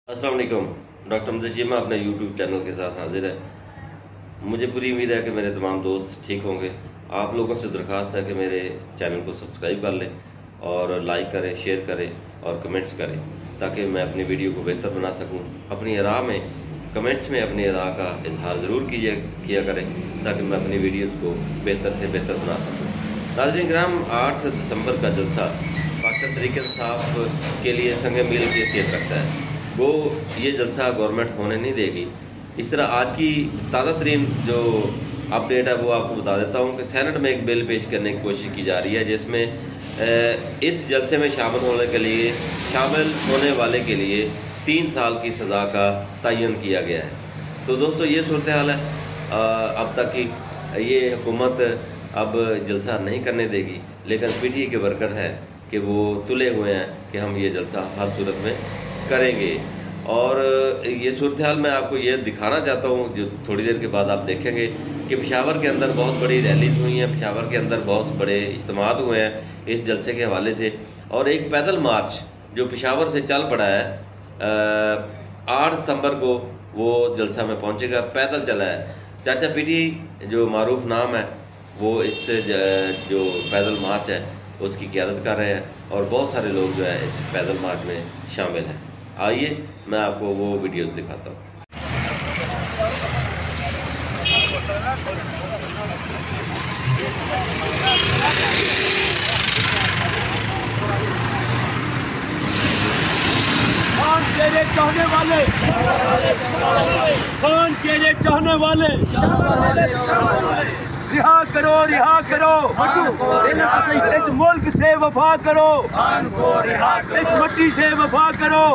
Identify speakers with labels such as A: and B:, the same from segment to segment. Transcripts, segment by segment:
A: अस्सलाम वालेकुम। डॉक्टर अमजद चीमा अपने यूट्यूब चैनल के साथ हाजिर है। मुझे पूरी उम्मीद है कि मेरे तमाम दोस्त ठीक होंगे। आप लोगों से दरख्वास्त है कि मेरे चैनल को सब्सक्राइब कर लें और लाइक करें, शेयर करें और कमेंट्स करें ताकि मैं अपनी वीडियो को बेहतर बना सकूं। अपनी राह में कमेंट्स में अपनी राह का इजहार ज़रूर किया करें ताकि मैं अपनी वीडियोज़ को बेहतर से बेहतर बना सकूँ। नाज़रीन किराम, 8 दिसंबर का जलसा पाकिस्तान तहरीक इंसाफ के लिए संग मील की हैसियत रखता है। वो ये जलसा गवर्नमेंट होने नहीं देगी। इस तरह आज की ताज़ा तरीन जो अपडेट है वो आपको बता देता हूँ कि सेनेट में एक बिल पेश करने की कोशिश की जा रही है जिसमें इस जलसे में शामिल होने वाले के लिए 3 साल की सज़ा का तयन किया गया है। तो दोस्तों ये सूरत हाल है। अब तक की ये हुकूमत अब जलसा नहीं करने देगी, लेकिन पीटीआई के वर्कर हैं कि वो तुले हुए हैं कि हम ये जलसा हर सूरत में करेंगे। और ये सूरत हाल मैं आपको ये दिखाना चाहता हूँ जो थोड़ी देर के बाद आप देखेंगे कि पेशावर के अंदर बहुत बड़ी रैलीज हुई हैं, पेशावर के अंदर बहुत बड़े इज्तिमात हुए हैं इस जलसे के हवाले से। और एक पैदल मार्च जो पेशावर से चल पड़ा है 8 सितंबर को वो जलसा में पहुँचेगा, पैदल चला है। चाचा पीटीआई जो मारूफ नाम है वो इस जो पैदल मार्च है उसकी क़यादत कर रहे हैं और बहुत सारे लोग जो है इस पैदल मार्च में शामिल हैं। आइए मैं आपको वो वीडियोस दिखाता हूँ।
B: खान तेरे चाहने वाले, खान तेरे चाहने वाले, रिहा करो, रिहा करो, इस मुल्क से वफा करो, इस मिट्टी से वफा करो।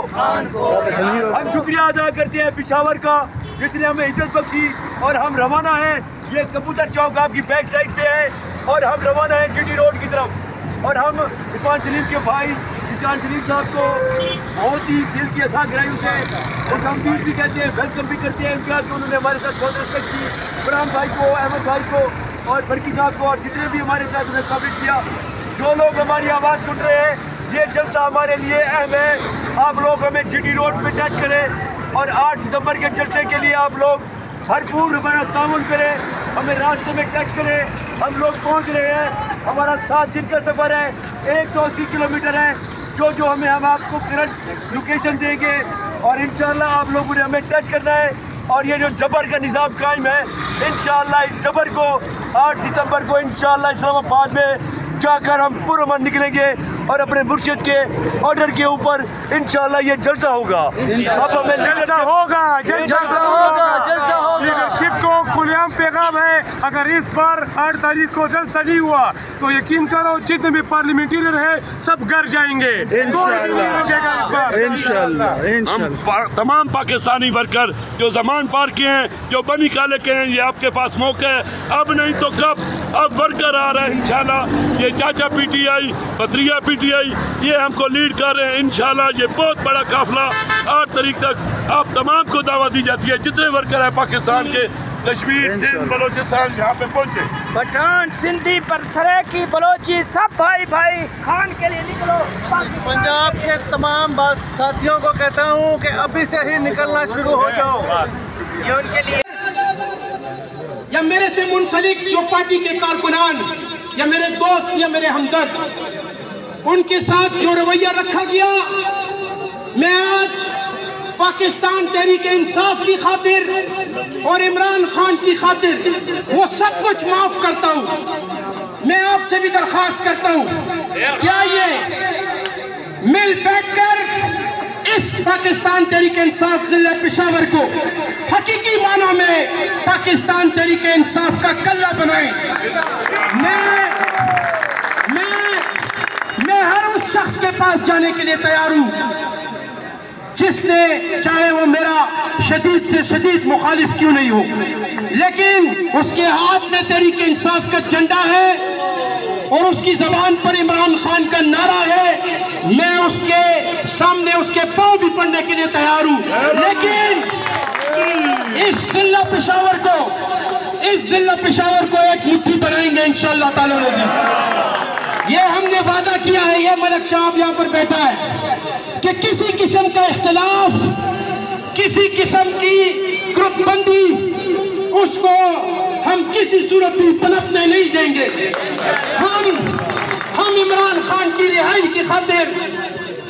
B: हम शुक्रिया अदा करते हैं पेशावर का जिसने हमें इज्जत बख्शी और हम रवाना हैं। ये कबूतर चौक आपकी बैक साइड पे है और हम रवाना हैं जीटी रोड की तरफ। और हम इरफान सलीम के भाई इरफान सलीम साहब को बहुत ही दिल की अथा गहराइयों से खुशामदीद भी कहते हैं, वेलकम भी करते हैं उनका कि उन्होंने हमारे साथ बहुत रिस्पेक्ट की। फरहान भाई को, अहमद भाई को और फरकी साहब को और जितने भी हमारे साथ उन्हें काबिल किया। जो लोग हमारी आवाज़ सुन रहे हैं, ये जलसा हमारे लिए अहम है। आप लोग हमें जीटी रोड पे टच करें और 8 सितंबर के जलसे के लिए आप लोग भरपूर हमारा ताउन करें, हमें रास्ते में टच करें। हम लोग पहुंच रहे हैं, हमारा 7 दिन का सफ़र है, 180 किलोमीटर है। जो हमें हम आपको करंट लोकेशन देंगे और इंशाल्लाह आप लोगों ने हमें टच करना है। और ये जो जबर का निज़ाम कायम है, इंशाल्लाह इस जबर को 8 सितंबर को इंशाल्लाह इस्लामाबाद में जाकर हम पुरअमन निकलेंगे और अपने मुर्शिद के ऑर्डर के ऊपर इंशाल्लाह ये जलसा होगा।
C: लीडरशिप को खुलेआम पैगाम है, अगर इस बार 8 तारीख को जलसा नहीं हुआ तो यकीन करो जितने भी पार्लियामेंटेरियन है सब घर जाएंगे इंशाल्लाह।
B: हम तमाम पाकिस्तानी वर्कर जो जमान पार के हैं, जो बनी काले के हैं, ये आपके पास मौका है, अब नहीं तो कब। अब वर्कर आ रहे हैं इंशाल्लाह। ये चाचा पीटीआई, पत्रिया पीटीआई, ये हमको लीड कर रहे हैं इंशाल्लाह। ये बहुत बड़ा काफिला 8 तारीख तक आप तमाम को दावत दी जाती है। जितने वर्कर हैं पाकिस्तान के, कश्मीर, सिंध, बलोचिस्तान, यहाँ पे पहुँचे,
D: पठान, सिंधी, सराइकी, बलोची, सब भाई भाई खान के लिए निकलो।
E: पंजाब के तमाम साथियों को कहता हूँ कि अभी से ही निकलना शुरू हो जाओ।
D: ये उनके लिए
F: या मेरे से मुंसलिक जो पार्टी के कारकुनान या मेरे दोस्त या मेरे हमदर्द, उनके साथ जो रवैया रखा गया, मैं आज पाकिस्तान तहरीक इंसाफ की खातिर और इमरान खान की खातिर वो सब कुछ माफ करता हूँ। मैं आपसे भी दरख्वास्त करता हूँ, क्या ये मिल बैठकर इस पाकिस्तान तहरीक इंसाफ जिला पेशावर को हकीकी मानों में पाकिस्तान तहरीक इंसाफ का कल्ला बनाएं। मैं हर उस शख्स के पास जाने के लिए तैयार हूँ जिसने, चाहे वो मेरा शदीद से शदीद मुखालिफ क्यों नहीं हो, लेकिन उसके हाथ में तहरीक इंसाफ का झंडा है और उसकी जबान पर इमरान खान का नारा है। मैं उसके सामने उसके पांव भी पड़ने के लिए तैयार हूँ, लेकिन इस जिला पेशावर को एक मुट्ठी बनाएंगे इंशाअल्लाह ताला। ये हमने वादा किया है। ये मलक साहब यहाँ पर बैठा है कि किसी किस्म का इख्तिलाफ किसी किस्म की ग्रुपबंदी उसको हम किसी सूरत में पनपने नहीं देंगे। हम इमरान खान की रिहाई की खातिर,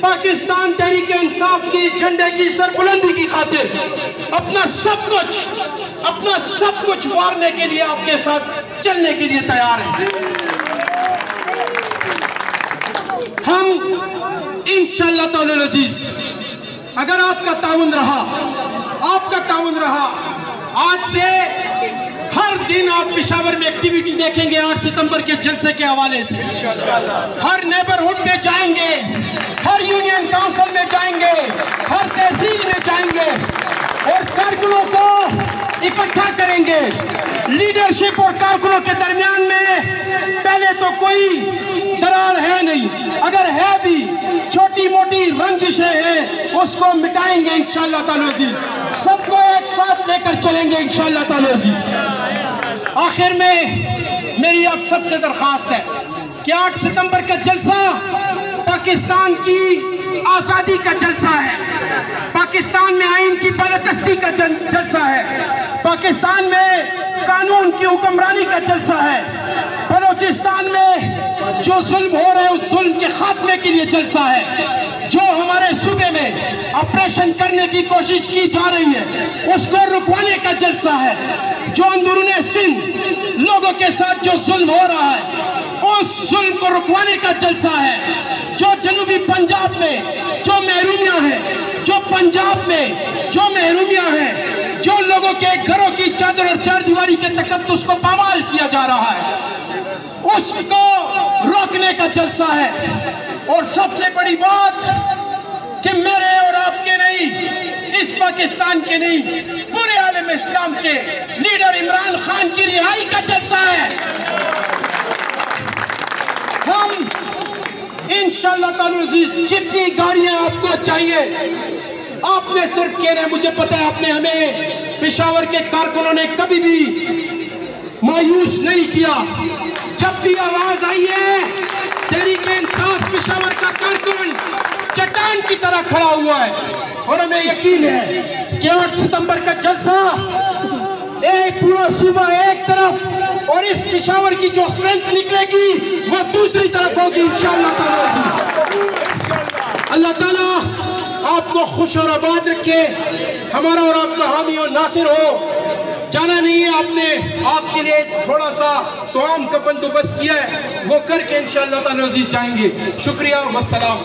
F: पाकिस्तान तहरीक इंसाफ की झंडे की सरबुलंदी की खातिर अपना सब कुछ वारने के लिए आपके साथ चलने के लिए तैयार हैं। हम इंशाअल्लाह ताला अजीज, अगर आपका ताउन रहा, आज से हर दिन आप पेशावर में एक्टिविटी देखेंगे। 8 सितंबर के जलसे के हवाले से हर नेबरहुड में जाएंगे, हर यूनियन काउंसिल में जाएंगे, हर तहसील में जाएंगे और कारकुनों को इकट्ठा करेंगे। लीडरशिप और कारकुनों के दरमियान में पहले तो कोई दरार है नहीं, अगर है भी छोटी मोटी रंजिशें हैं उसको मिटाएंगे इंशाअल्लाह ताला जी। सबको एक साथ लेकर चलेंगे इंशाअल्लाह ताला जी। आखिर में मेरी आप सबसे दरखास्त है कि 8 सितंबर का जलसा पाकिस्तान की आज़ादी का जलसा है, पाकिस्तान में आइन की बालादस्ती का जलसा है, पाकिस्तान में कानून की हुक्मरानी का जलसा है, बलोचिस्तान में जो जुल्म हो रहा है उस जुल्म के खात्मे के लिए जलसा है, जो हमारे सूबे में ऑपरेशन करने की कोशिश की जा रही है उसको रुकवाने का जलसा है, जो अंदरूने सिंध लोगों के साथ जो जुल्म हो रहा है उस जुल्म को रुकवाने का जलसा है, जो जनूबी पंजाब में जो महरूमियां हैं, जो पंजाब में जो महरूमियां हैं, जो लोगों के घरों की चादर और चारदीवारी के तकद्दुस को पामाल किया जा रहा है, उसको रोकने का जलसा है। और सबसे बड़ी बात कि मेरे और आपके नहीं, इस पाकिस्तान के नहीं, पूरे आलम इस्लाम के लीडर इमरान खान की रिहाई का जलसा है। हम इंशाअल्लाह ताला जितनी गाड़ियां आपको चाहिए, आपने सिर्फ कहना है, मुझे पता है आपने हमें पेशावर के कारकुनों ने कभी भी मायूस नहीं किया। जब भी आवाज आई है तहरीक इंसाफ पेशावर का कारकुन चट्टान की तरह खड़ा हुआ है और हमें यकीन है कि 8 सितंबर का जलसा एक पूरा सूबा एक तरफ और इस पेशावर की जो स्ट्रेंथ निकलेगी वो दूसरी तरफ होगी इंशाअल्लाह ताला। अल्लाह ताला आपको खुश और आबाद रखे, हमारा और आपका हामी और नासिर हो। जाना नहीं है आपने, आपके लिए थोड़ा सा तोआम का बंदोबस्त किया है, वो करके इंशाअल्लाह ताला अजीज जाएंगे। शुक्रिया, वस्सलाम।